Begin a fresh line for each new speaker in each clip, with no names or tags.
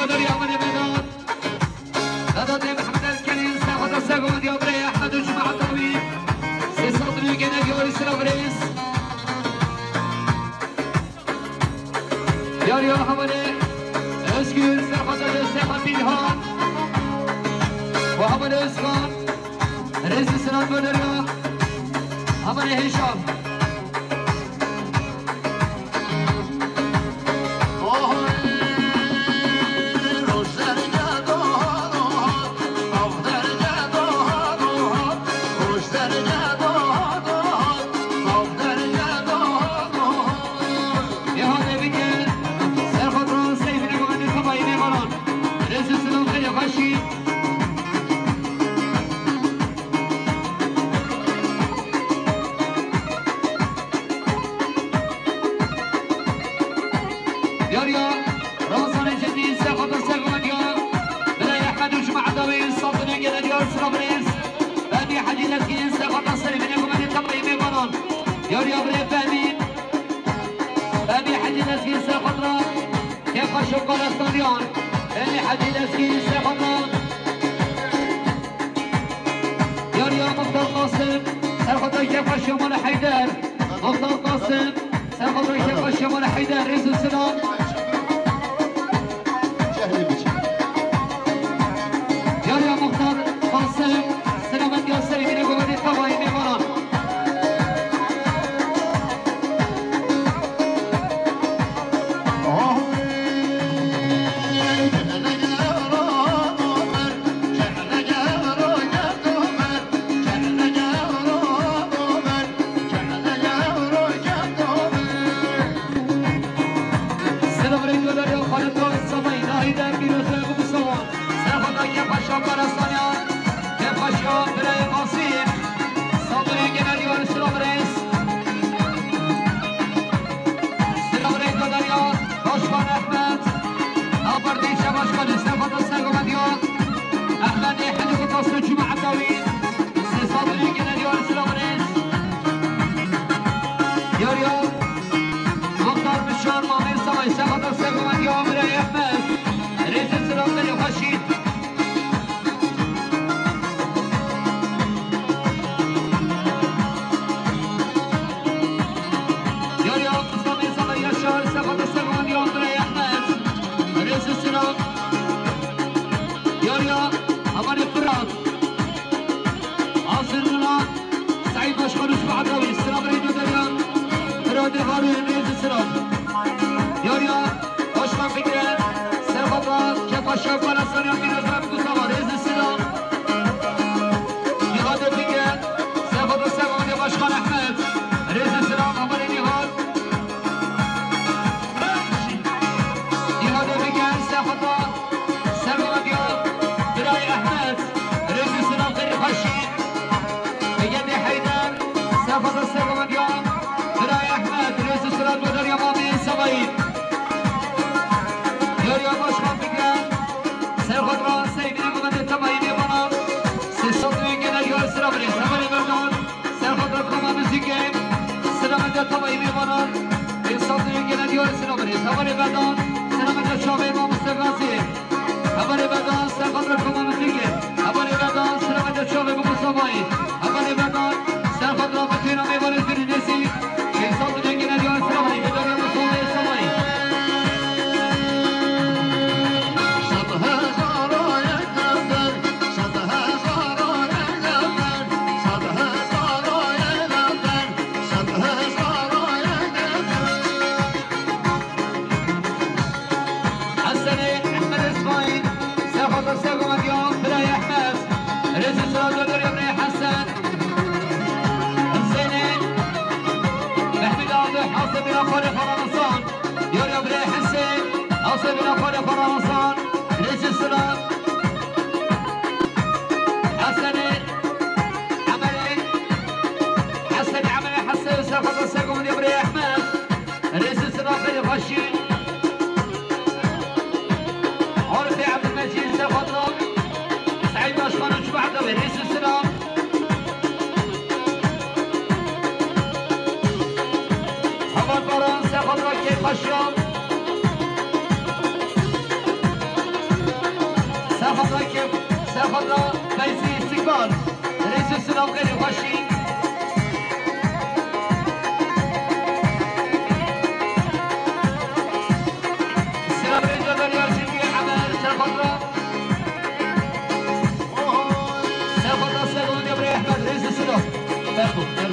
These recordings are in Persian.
بدر يا من بدر هذا محمد الكريم ساخذ السقوط يا بري احمد وجماعه الطبيب سيصدري كده جوري سلافريس يا ريا حمله اسكير ساخذ السقوط بيها وحمل اسكان رئيس السنات بدر يا حمله هشام سرخط راکب سرخط را بیزی استقبال رئیس سلام خیلی خوشی سلام رئیس داریار شنگی عمل سرخط را سرخط را سرگون یا برای احمد رئیس سلام برگو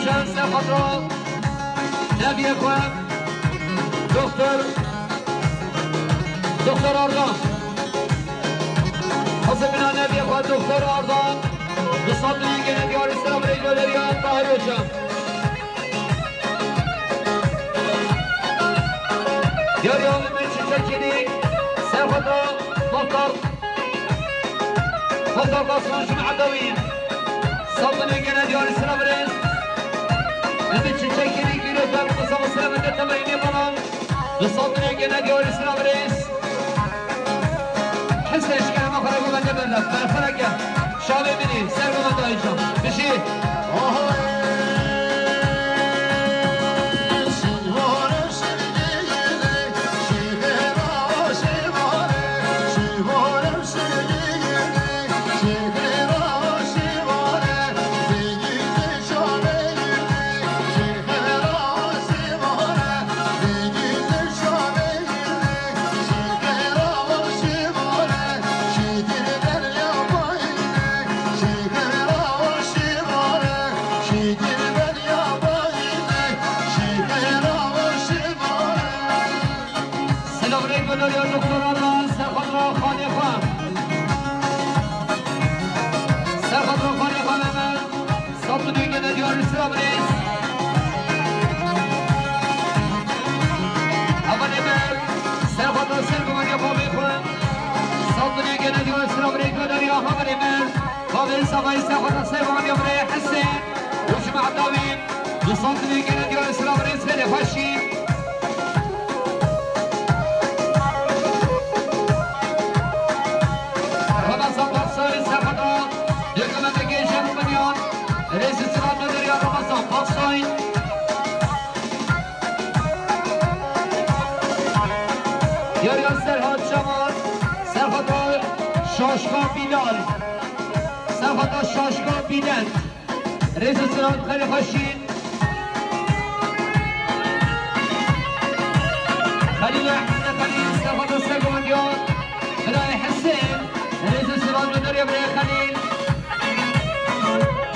روشن سفر نبی خواه دکتر آردان حسن بنا نبی خواه دکتر آردان دوستان دیگه ندیاری سلام ریجو دریان باهر روشن دیاری آمین میچی چکینی سفر مختار قاسمان شمع عدوین صبنا جنا ديار السلامريس نبي تشكيني كيلو دار قصام السلام انت تمريني بلان صبنا جنا ديار السلامريس حس ايش كلام اخر اقول لك بلا فرق شابي مني سير ما دايجا مشي صباي سافر السيفون يا بري حسين وجمع الدوين وصوتني كان ديال السلام ريس في فشي رمضان بصري سافر يقول لك جيشان وبنيان ريس السلام ندري رمضان بصري يا ريال سرهاد جمال سرهاد شاشقا بلال سرخطا شاشقا بینند رئیس سلام خیلی خوشین خلیل احمد خلیل سرخطا سرگوندیان خلای حسین رئیس سلام نداری برای خلیل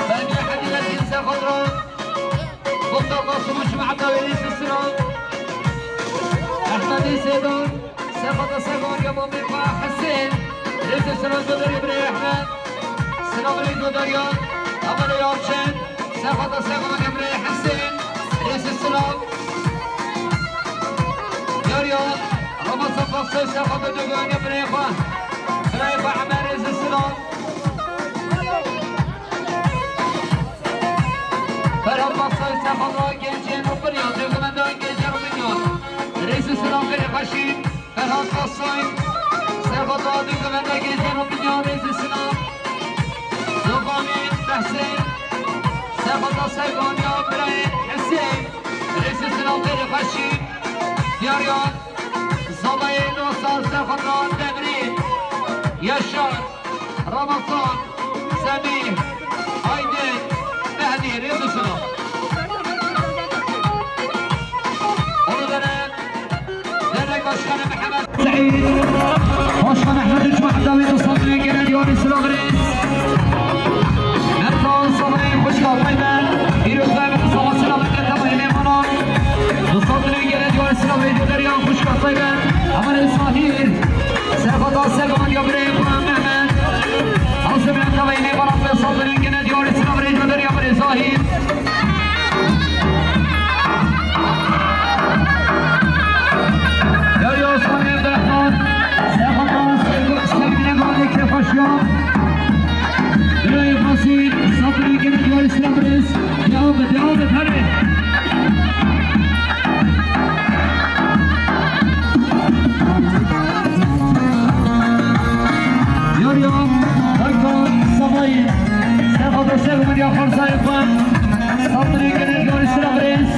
بانی حدیلتین سرخطا مختار قاسم شمع عبدالله رئیس سلام احمد سیدان سرخطا سرگوندیان با میقا حسین رئیس سلام نداری برای احمد سلام علیکم داریان اول یارچن سرخطا سرگوان امره حسین رئیس السلام داریان رمضان بخصوص سرخطا دوگان امره خواه برای خواه عمر رئیس السلام فرهاد بخصوص سرخطا گنجین و بریان دوگمندان گنجین و بنیان رئیس السلام خیلی خوشین فرهاد بخصوص سرخطا دوگمندان گنجین و بنیان رئیس السلام دوغامين حسين سرخطا سرگان يا برای حسين رئيس السلام خير خشي دياريان زباي نوصال سرخطا دمرين يشار رمضان سميح ايدن مهدي رئيس السلام درك باشخان محمد سعيد باشخان احمد الجمع داوود وصدري جنان يوني سلام رئيس صبري خوشگاه میدن دیروز دائم سلام سلام کردم ایمان دوستان گرد یار سلام ریجو دریان خوشگاه میدن عمل اسماعیل سرخطا سرگان یا برای خودم محمد حسب لکه وینه برام به صبري گرد یار سلام ریجو دریان برای ظاهر داری عثمان عبدالرحمن سرخطا سرگان که خوشگاه برای فصیل صبري گرد یار سلام ریز دیابت هره یاریام دکتر سبایی سرخطا سرگان یا خرسای خود صبري گرد یار سلام ریز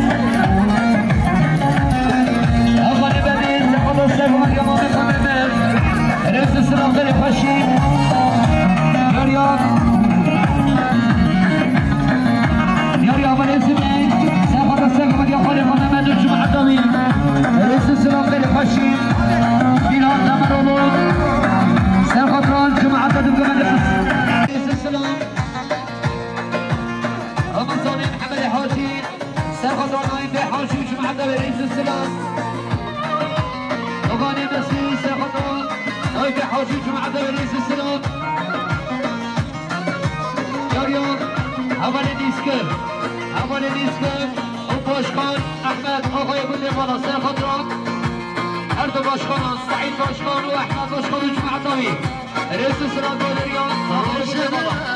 افغانی بدید سرخطا سرگان یا مامه خانمه رئیس سلام خیلی خوشی یاریام يا أبو الاسمين سافر السلام يا خالد محمد الجمعة الدوي رئيس السلام غير خشين بلال تمرلو سافر الجمعة الدوي رئيس السلام معدل رئیس السلام اغاني مسيس خطوة نايف حاجي معدل رئيس السلام ياريون اول دیسکر و باشخان احمد آقای بوده بالا سر خطران هر دو باشخانان سعید باشخان و احمد باشخان و جمع عطاوی رئیس السلام دادریان آقای بوده بالا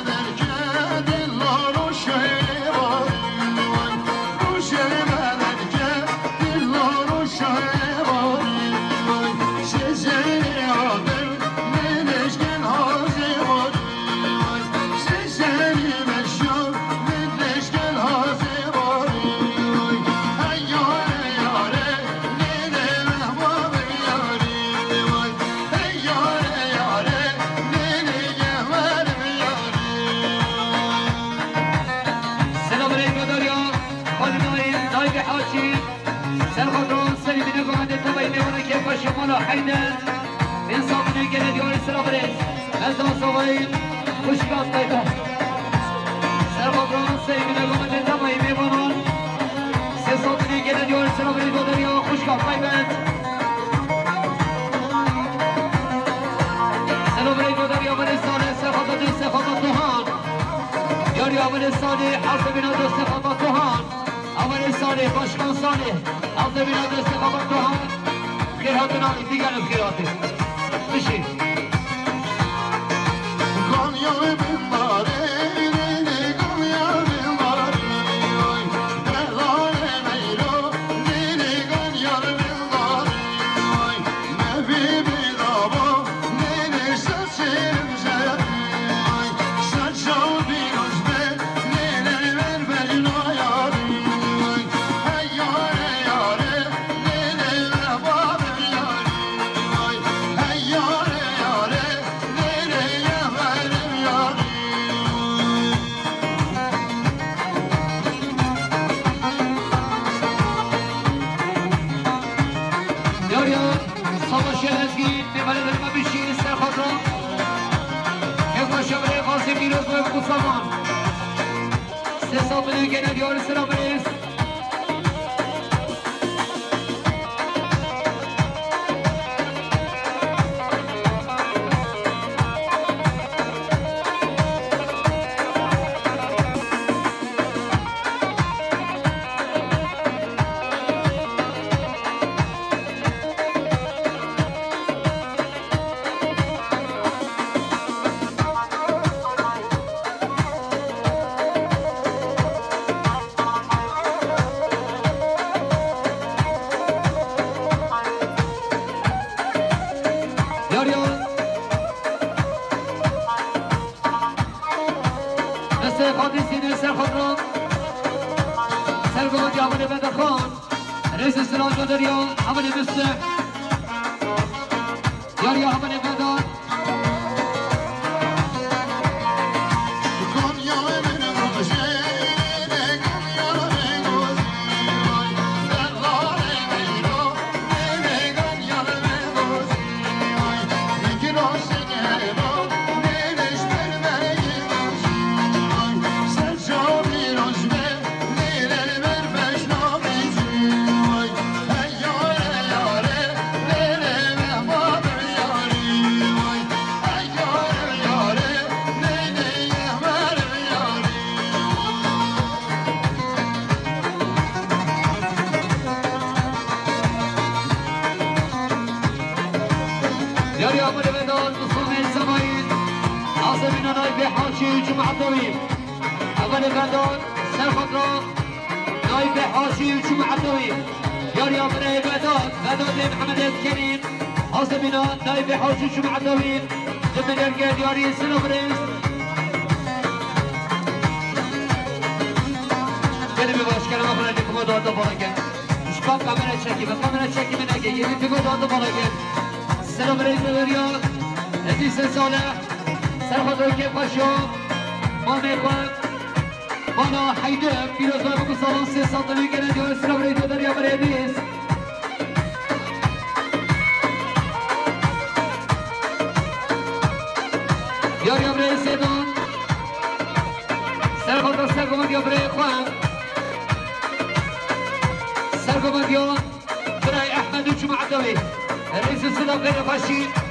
شمال حيدر انصاف من الجنة ديور السلابريس ملدان صغير وشكات طيبة سربطران سيمين اقومت التماي ميبانان سيصات من الجنة ديور السلابريس ودريا وشكات طيبة سلابريس ودريا ولسانة سخطة طهان ياري أول الصالح حرف من هذا سخطة طهان أول الصالح باشكان صالح حرف من هذا سخطة طهان خيراتنا دیگر از خیراته بشین بالا حیدر پیروز بگو سالان 3 ساعت دیگه دیار اسلام ریدو دریا بریدیس دیار بری سیدان سرخواد سرگومد یا بری خوان سرگومد قمديان براي احمد وجمع الدوي رئيس السلام غير فاشي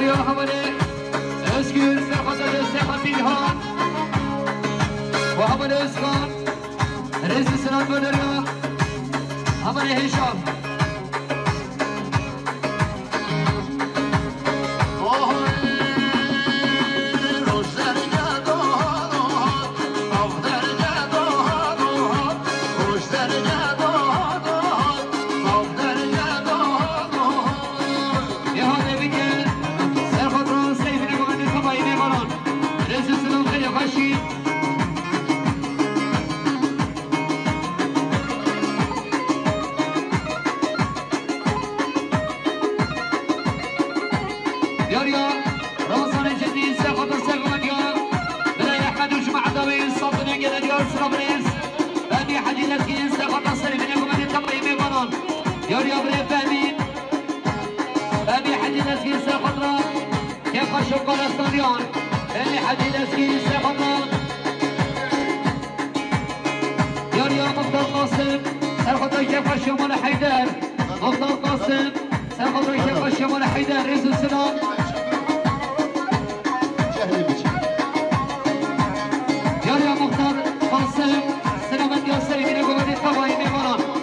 يا حمله اسكن سرحة الساحة بيلهان وحمله اسكان رئيس السلام بدريا حمله هشام يا بري فهمين أبي حدي نسكي ساقطنا كيف خشوق الاستاديون أبي حدي نسكي ساقطنا يا مختار قاسم ساقطنا كيف خشوق ولا حيدر مختار قاسم ساقطنا كيف خشوق ولا حيدر رئيس السلام يا مختار قاسم سلامت يا سليمين قوة الطبعي ميمانا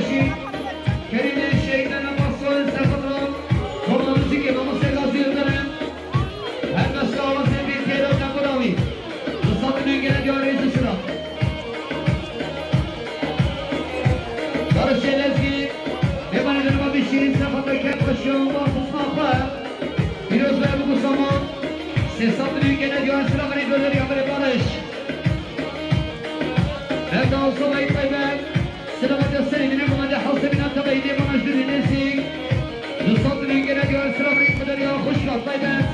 باشید کریم شیخ نمازهای سخنران برنامه‌ای که ناموس گازی دارم هر دست آواز بی تعداد نبودامی دوستان نگیرد یا رئیس سلام دارش لزگی ببرید ما بیشترین سفر کرد باشیم با خصوصا پیروز باید بگو سامان سیستان نگیرد یا سلام برای گذاری آمده بارش هذا صبي طيبان سلامة السلام من أقوم على حوصة من أنت بيدي ومجدود النسيق نصوت من جنادي والسلام عليكم مدري وخشرة طيبان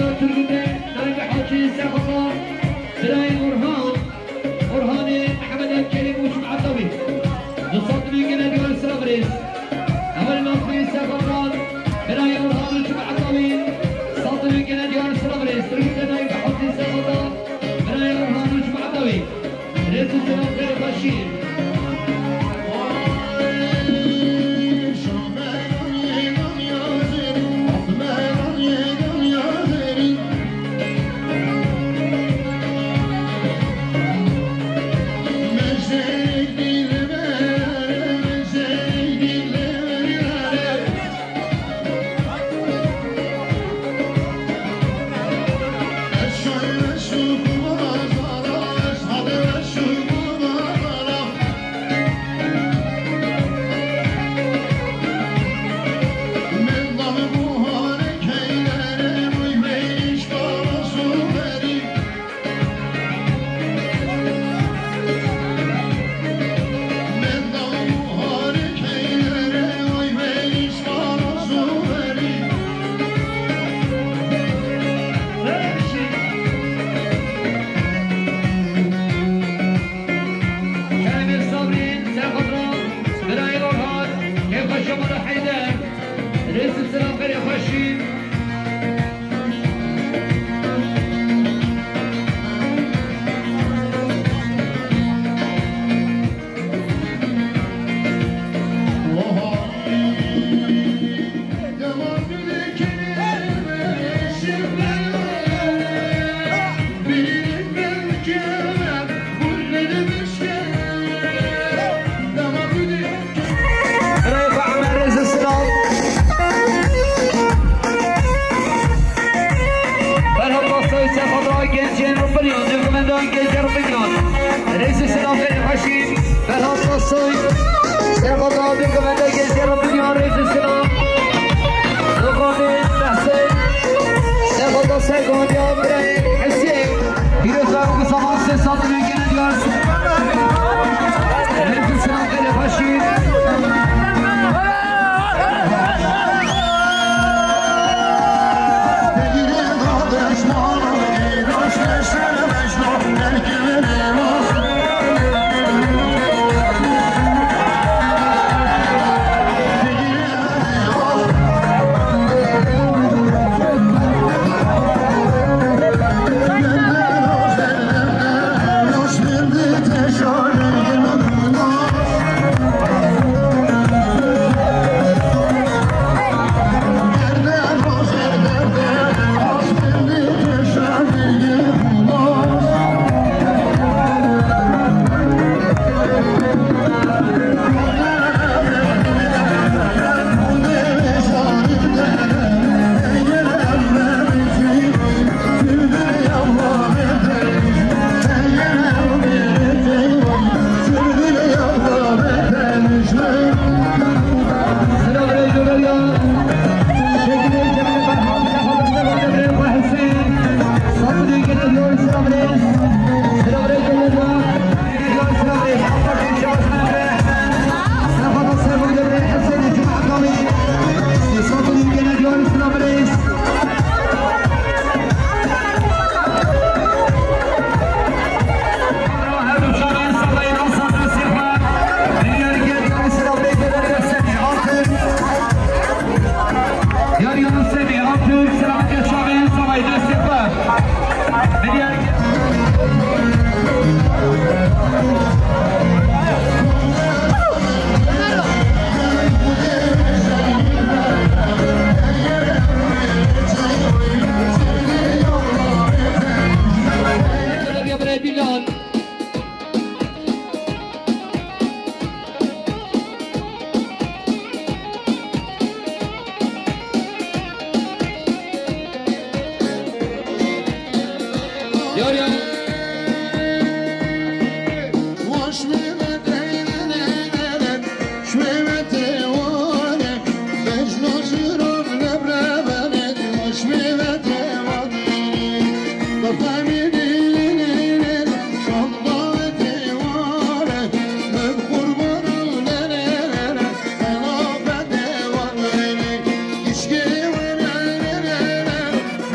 دنیا ترگونه نایب حاجی سخفا برای قرحان محمد کریم و شمع طوی نصاد میگنه دیوار سلابریز اول نصفی سخفا برای قرحان و شمع طوی صاد میگنه دیوار سلابریز ترگونه نایب حاجی سخفا برای قرحان و شمع طوی رئیس سلام خیر باشیر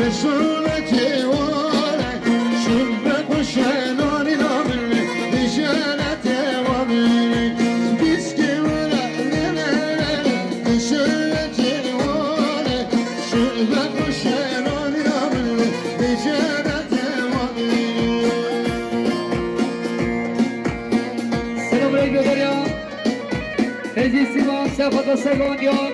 Soon
Sefada Segondion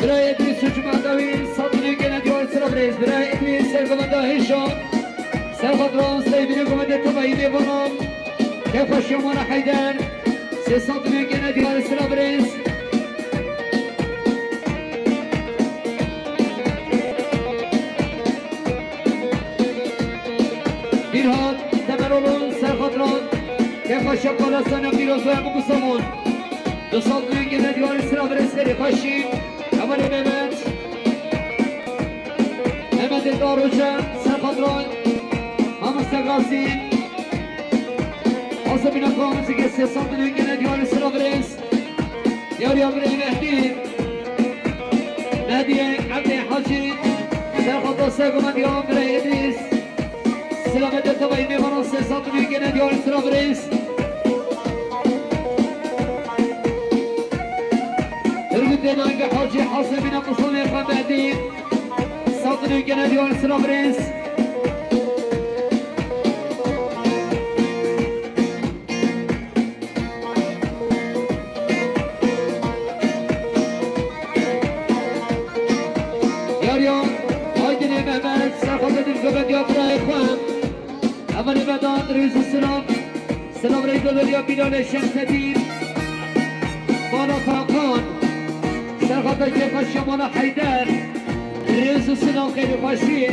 برای ادریس جمعداوی ساتونی گنه دیوار سرا بریز برای ادریس سرگمنده هیشان سرخد ران سیبینه گمنده تبایی بیوانم که خوشیمان حیدر سی ساتونی گنه دیوار سرا بریز بیرهاد تمرولون سرخد ران که خوشی قلستان بیروزوی مقصمون دو سال دوی گنه دیوار سرا بریز سری خوشی اول مهمت مهمت داروچن سرخدران همستگاسی آسابین اقامسی که 3 سال دوی گنه دیوار سرا بریز یاری آبری مهدی عبد حاجی سرخدران سرگمان دیوان برای ادریس سلامت تبایی میمانان 3 سال دوی گنه دیوار سرا بریز دنانگ حاجی حاسبین مصطفی خمدی صادری گنه دیوار سلام رئیس یاریان آیدین محمد سرخواه دلگوبت یا برای خوام اولی بدان رئیس سلام رئیس دولیا بیلال شمسدین مانا فاقان سرخطا که خوشیمان حیدر رئیس سلام خیلی خوشی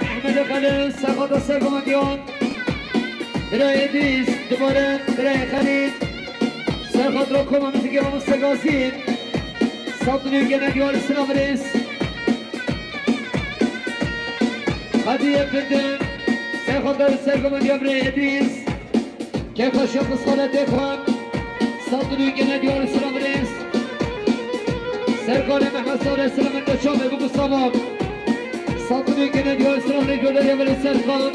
احمد خلیل سرخواه سرگمندیان برای ادریس دوباره برای خلیل سرخواه رو کمامیزی که با مستگازین ساتونی گنه دیوار سلام رئیس خدیه فردن سرخواه سرگمندیان برای ادریس که خوشی قصالت خواب ساتونی گنه دیوار سلام رئیس سرکار محمد سال سلام اندشامه بگو سلام ساتونی گنه دیوار سلام ریجو داری اولی سرخان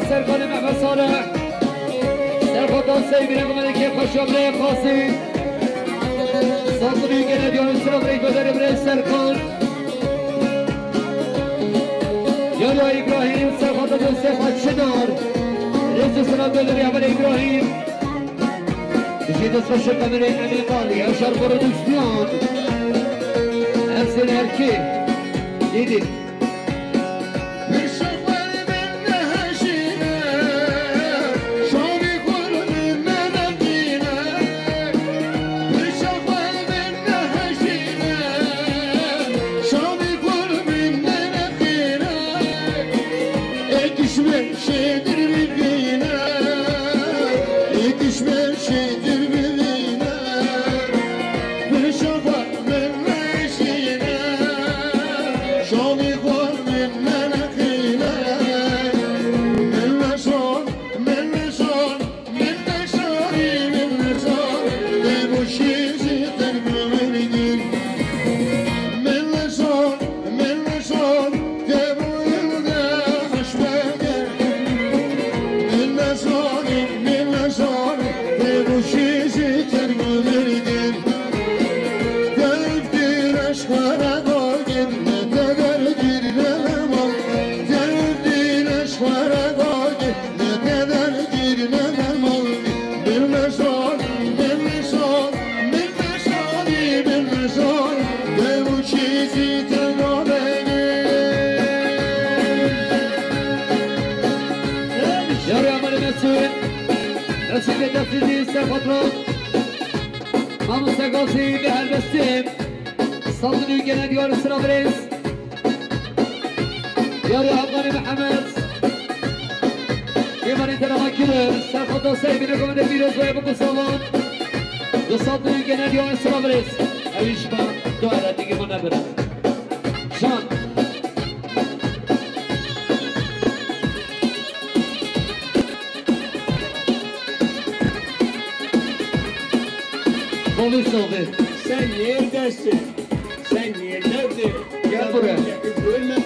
سرکار محمد صالح سرخواه دانسایی بیره گمانه که خوشامله خاصی ساتونی گنه دیوان سلام ریجو داری برای سرکار يلا إبراهيم سرخط بالسفة شدار رئيس السلام دولار يعمل إبراهيم تجي تصفى الشرطة من الإيطالي أشهر برودكسيون أرسل هركي ديدي صدري جناد يور سرابريس يا أفغاني محمد يمر انت لما كده سرخطو سايبين لكم من الفيروس ويبقوا صوان صدري جناد يور سرابريس أيش ما دوارة تيجي من نبرة شان Bolu soğudu.
Sen neredesin? Sen neredesin?
Gel buraya.
Bölme.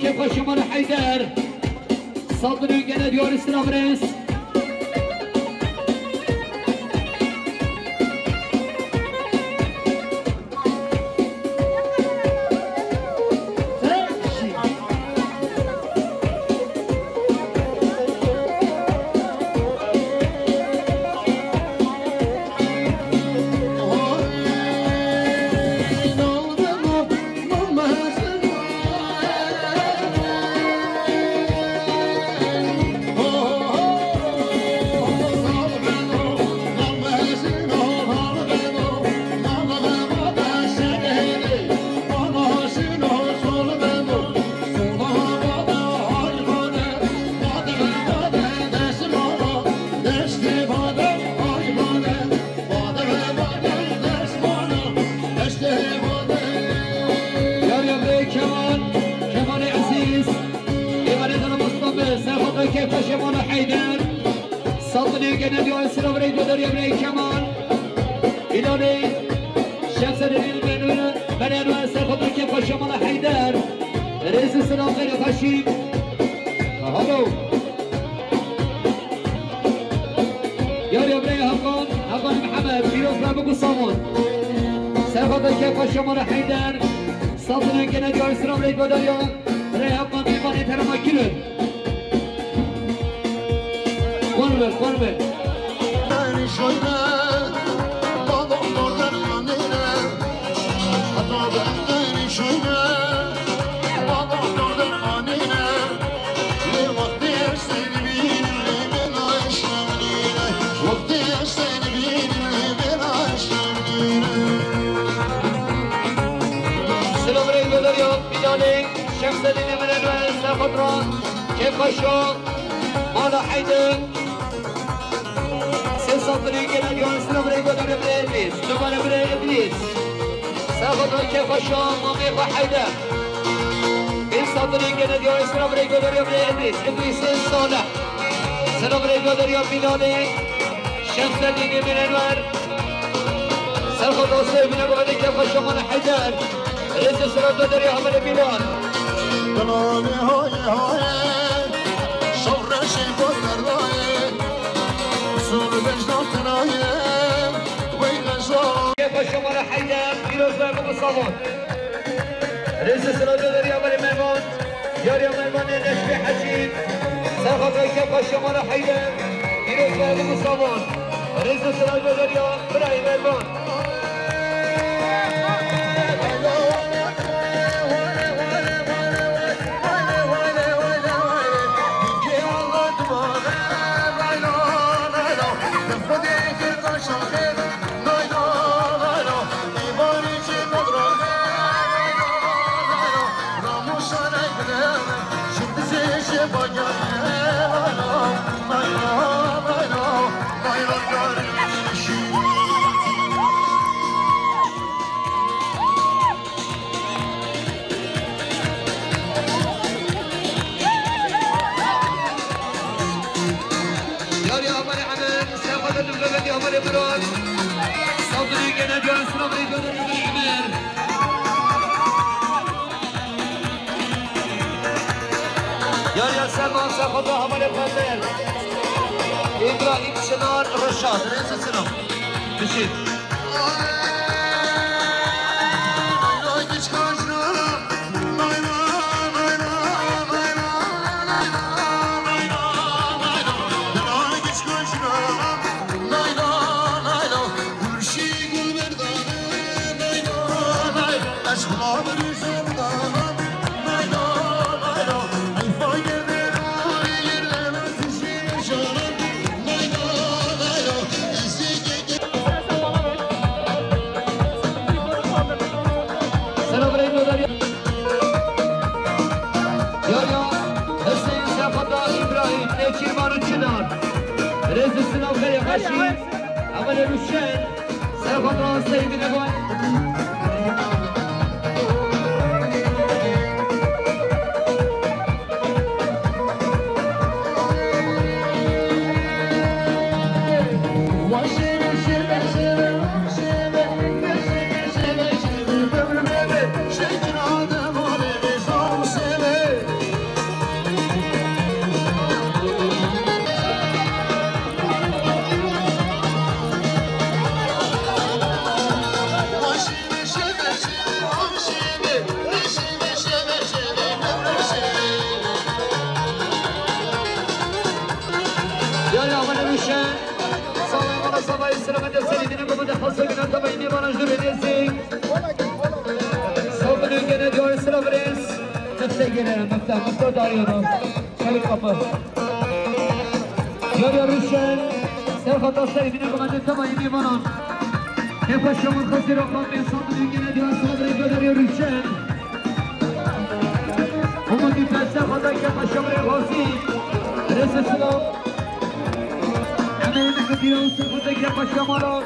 كيف شمال حيدر صدري جناد يور سرابريس كيف شمال حيدر صدري جنبي وانسلام ريد ودر يبري كمان إلاني شمس السلام غير خشيم هلو يا بري هقان محمد فيروز رابق الصامون سرخط الكيف شمال حيدر سلطنة كنادي السلام ريد بدريا ري هقان بيماني ترما كيلو قربل شمس الدين من الوالد الخضراء كيف خشوا مالا حيدر سلطنة كنادي السلام ريد بدريا إبليس نمانا بري إبليس سلطنة كيف خشوا مامي حيدر سلطنة كنادي السلام ريد بدريا إبليس صالح سلام ريد بدريا بلالي شمس الدين من الوالد سلطنة صيف من الوالد كيف خشوا مالا حيدر رئيس السلام بدريا عمل بلال
بلالي هاي شورش بودرای سول بجنات نای ویغزا
كيف شمال حيدر فيروز بابو الصالون رئيس السلام بدريا عمل ميمون ياريا ميمون نشبي حجيب سلطنة كيف شمال حيدر فيروز بابو الصالون رئيس السلام بدريا براي ميمون يا سلمان ساخذ عمل الفنان ابراهيم شنار رشاد رئيس السلام بشير رئيس السلام خير خشيم عمل الرشان سلفت راسي من أبوان مفتاح دارينا شايل القفا يا رشان سرخط الصيف نقوم عند التمايم يمنون كيف الشمال خسر رقم من صندوق النادي الصدر يقدر يا رشان هم دفاع سرخط كيف الشمال الغازي رئيس السلام عمل كثير سرخط كيف الشمال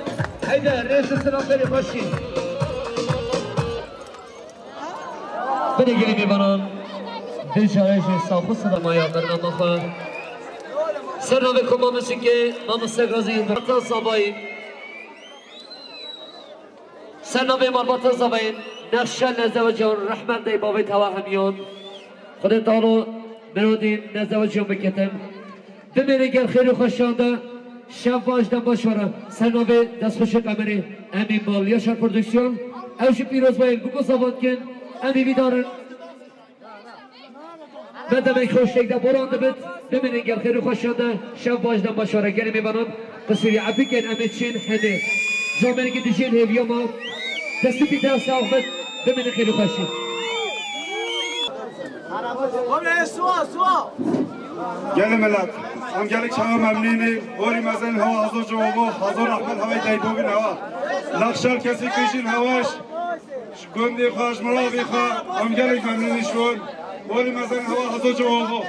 حيدر رئيس السلام بني خشي بني قريب يمنون دل شارش ساخو صدا مایا برنامه خواه سرنامه کما مثل که ما مستقرازی برطا صابایی سرنامه مربطا صابایی نقشل نزد و جان رحمت دی بابی تواهمیون خودت حالا برادین نزدیک بکتم بمیره گل خیر و خوشانده شب واجدن باشواره سرنامه دستخوش قمری امین بال یاشار پرودکسیون اوش پیروز باید گوگو سواد کن امی بیدارن من دمک خوش تکده برانده بید بمیره گل خیر و خوشانده شب واجدن باشواره گلی میبانم قصیری عبی کن امید چین هنه زامنی که دیشین هیویا ما دستی پیتر ساق بید بمیره خیر و خوشی
گل ملت هم گل شما ممنونی باری مزن هوا هزار جوابا هزار رحمت هوای دیبوگین هوا نقشال کسی کشین هواش گندی خواهش مراوی خواه هم گل ممنونی شون باری مزن هوا هزار جوابا